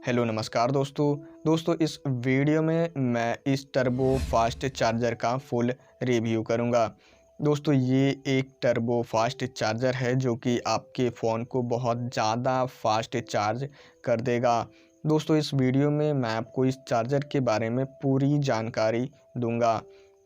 Hello नमस्कार दोस्तों इस वीडियो में मैं इस टर्बो फास्ट चार्जर का फुल रिव्यू करूंगा। दोस्तों ये एक टर्बो फास्ट चार्जर है जो कि आपके फ़ोन को बहुत ज़्यादा फास्ट चार्ज कर देगा। दोस्तों इस वीडियो में मैं आपको इस चार्जर के बारे में पूरी जानकारी दूंगा।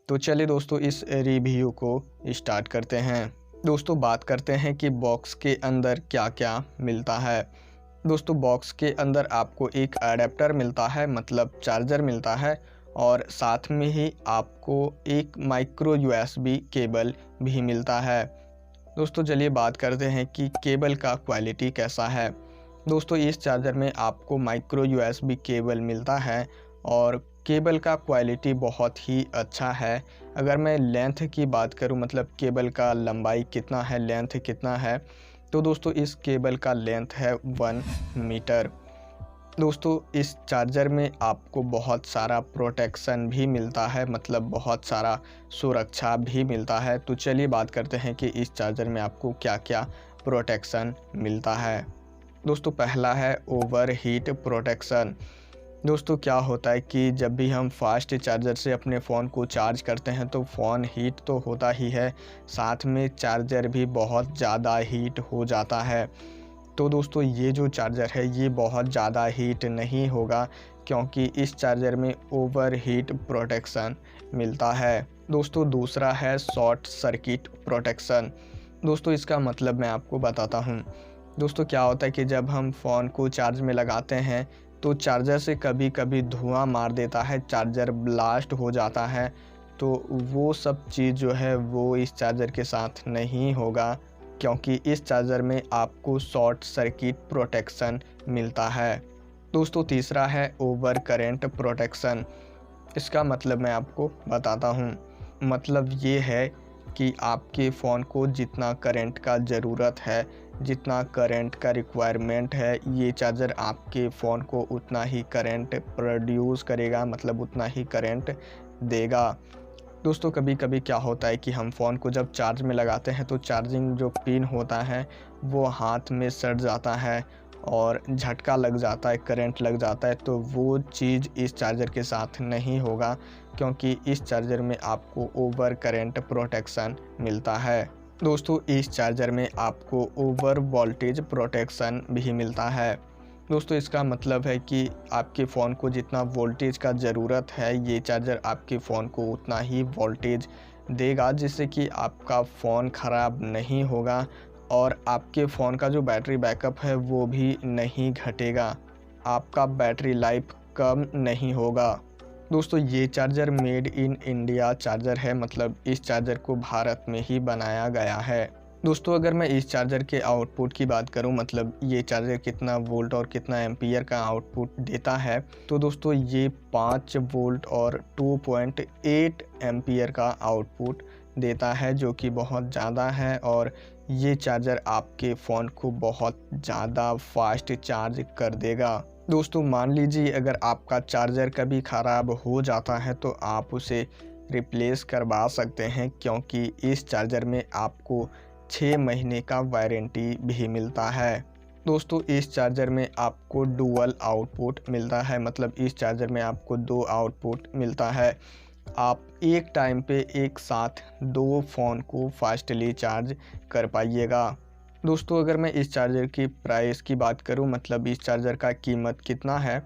तो चलिए दोस्तों इस रिव्यू को स्टार्ट करते हैं। दोस्तों बात करते हैं कि बॉक्स के अंदर क्या क्या मिलता है। दोस्तों बॉक्स के अंदर आपको एक अडेप्टर मिलता है, मतलब चार्जर मिलता है, और साथ में ही आपको एक माइक्रो यूएसबी केबल भी मिलता है। दोस्तों चलिए बात करते हैं कि केबल का क्वालिटी कैसा है। दोस्तों इस चार्जर में आपको माइक्रो यूएसबी केबल मिलता है और केबल का क्वालिटी बहुत ही अच्छा है। अगर मैं लेंथ की बात करूं, मतलब केबल का लंबाई कितना है, लेंथ कितना है, तो दोस्तों इस केबल का लेंथ है 1 मीटर। दोस्तों इस चार्जर में आपको बहुत सारा प्रोटेक्शन भी मिलता है, मतलब बहुत सारा सुरक्षा भी मिलता है। तो चलिए बात करते हैं कि इस चार्जर में आपको क्या क्या प्रोटेक्शन मिलता है। दोस्तों पहला है ओवर हीट प्रोटेक्शन। दोस्तों क्या होता है कि जब भी हम फास्ट चार्जर से अपने फ़ोन को चार्ज करते हैं तो फ़ोन हीट तो होता ही है, साथ में चार्जर भी बहुत ज़्यादा हीट हो जाता है। तो दोस्तों ये जो चार्जर है ये बहुत ज़्यादा हीट नहीं होगा, क्योंकि इस चार्जर में ओवर हीट प्रोटेक्शन मिलता है। दोस्तों दूसरा है शॉर्ट सर्किट प्रोटेक्शन। दोस्तों इसका मतलब मैं आपको बताता हूँ। दोस्तों क्या होता है कि जब हम फ़ोन को चार्ज में लगाते हैं तो चार्जर से कभी कभी धुआं मार देता है, चार्जर ब्लास्ट हो जाता है। तो वो सब चीज़ जो है वो इस चार्जर के साथ नहीं होगा, क्योंकि इस चार्जर में आपको शॉर्ट सर्किट प्रोटेक्शन मिलता है। दोस्तों तीसरा है ओवर करंट प्रोटेक्शन। इसका मतलब मैं आपको बताता हूँ। मतलब ये है कि आपके फ़ोन को जितना करंट का ज़रूरत है, जितना करंट का रिक्वायरमेंट है, ये चार्जर आपके फ़ोन को उतना ही करंट प्रोड्यूस करेगा, मतलब उतना ही करंट देगा। दोस्तों कभी कभी क्या होता है कि हम फ़ोन को जब चार्ज में लगाते हैं तो चार्जिंग जो पिन होता है वो हाथ में सट जाता है और झटका लग जाता है, करंट लग जाता है। तो वो चीज़ इस चार्जर के साथ नहीं होगा, क्योंकि इस चार्जर में आपको ओवर करंट प्रोटेक्शन मिलता है। दोस्तों इस चार्जर में आपको ओवर वोल्टेज प्रोटेक्शन भी मिलता है। दोस्तों इसका मतलब है कि आपके फ़ोन को जितना वोल्टेज का ज़रूरत है, ये चार्जर आपके फ़ोन को उतना ही वोल्टेज देगा, जिससे कि आपका फ़ोन ख़राब नहीं होगा और आपके फ़ोन का जो बैटरी बैकअप है वो भी नहीं घटेगा, आपका बैटरी लाइफ कम नहीं होगा। दोस्तों ये charger made in India charger है, मतलब इस चार्जर को भारत में ही बनाया गया है। दोस्तों अगर मैं इस चार्जर के आउटपुट की बात करूं, मतलब ये चार्जर कितना वोल्ट और कितना एम्पियर का आउटपुट देता है, तो दोस्तों ये 5 वोल्ट और 2.8 एम्पियर का आउटपुट देता है, जो कि बहुत ज़्यादा है। और ये चार्जर आपके फ़ोन को बहुत ज़्यादा फास्ट चार्ज कर देगा। दोस्तों मान लीजिए अगर आपका चार्जर कभी ख़राब हो जाता है तो आप उसे रिप्लेस करवा सकते हैं, क्योंकि इस चार्जर में आपको 6 महीने का वारंटी भी मिलता है। दोस्तों इस चार्जर में आपको डुअल आउटपुट मिलता है, मतलब इस चार्जर में आपको 2 आउटपुट मिलता है। आप एक टाइम पे एक साथ 2 फ़ोन को फास्टली चार्ज कर पाइएगा। दोस्तों अगर मैं इस चार्जर की प्राइस की बात करूं, मतलब इस चार्जर का कीमत कितना है,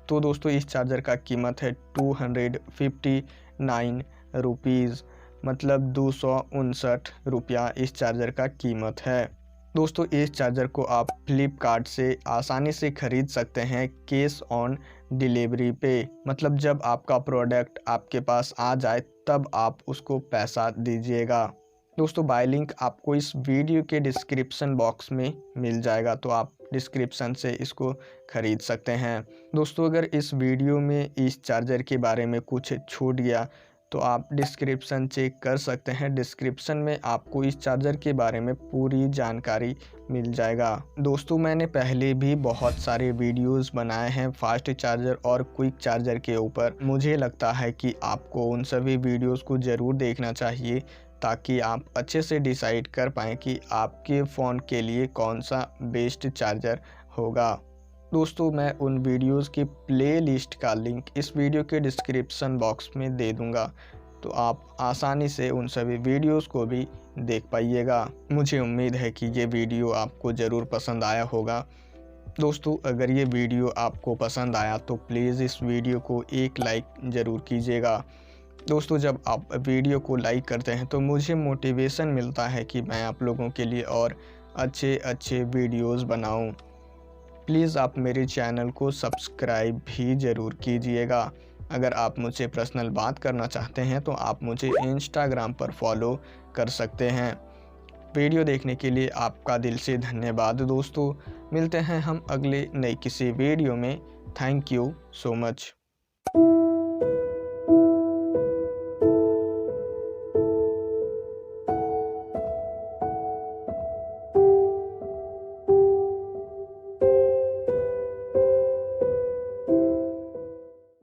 तो दोस्तों इस चार्जर का कीमत है 259 रुपीज़, मतलब 259 रुपया इस चार्जर का कीमत है। दोस्तों इस चार्जर को आप फ्लिपकार्ट से आसानी से ख़रीद सकते हैं कैश ऑन डिलीवरी पे, मतलब जब आपका प्रोडक्ट आपके पास आ जाए तब आप उसको पैसा दीजिएगा। दोस्तों बाय लिंक आपको इस वीडियो के डिस्क्रिप्शन बॉक्स में मिल जाएगा, तो आप डिस्क्रिप्शन से इसको ख़रीद सकते हैं। दोस्तों अगर इस वीडियो में इस चार्जर के बारे में कुछ छूट गया तो आप डिस्क्रिप्शन चेक कर सकते हैं। डिस्क्रिप्शन में आपको इस चार्जर के बारे में पूरी जानकारी मिल जाएगा। दोस्तों मैंने पहले भी बहुत सारे वीडियोस बनाए हैं फास्ट चार्जर और क्विक चार्जर के ऊपर। मुझे लगता है कि आपको उन सभी वीडियोस को ज़रूर देखना चाहिए, ताकि आप अच्छे से डिसाइड कर पाएँ कि आपके फ़ोन के लिए कौन सा बेस्ट चार्जर होगा। दोस्तों मैं उन वीडियोस की प्लेलिस्ट का लिंक इस वीडियो के डिस्क्रिप्शन बॉक्स में दे दूंगा, तो आप आसानी से उन सभी वीडियोस को भी देख पाइएगा। मुझे उम्मीद है कि ये वीडियो आपको ज़रूर पसंद आया होगा। दोस्तों अगर ये वीडियो आपको पसंद आया तो प्लीज़ इस वीडियो को एक लाइक ज़रूर कीजिएगा। दोस्तों जब आप वीडियो को लाइक करते हैं तो मुझे मोटिवेशन मिलता है कि मैं आप लोगों के लिए और अच्छे वीडियोस बनाऊं। प्लीज़ आप मेरे चैनल को सब्सक्राइब भी ज़रूर कीजिएगा। अगर आप मुझसे पर्सनल बात करना चाहते हैं तो आप मुझे इंस्टाग्राम पर फॉलो कर सकते हैं। वीडियो देखने के लिए आपका दिल से धन्यवाद दोस्तों। मिलते हैं हम अगले नई किसी वीडियो में। Thank you so much.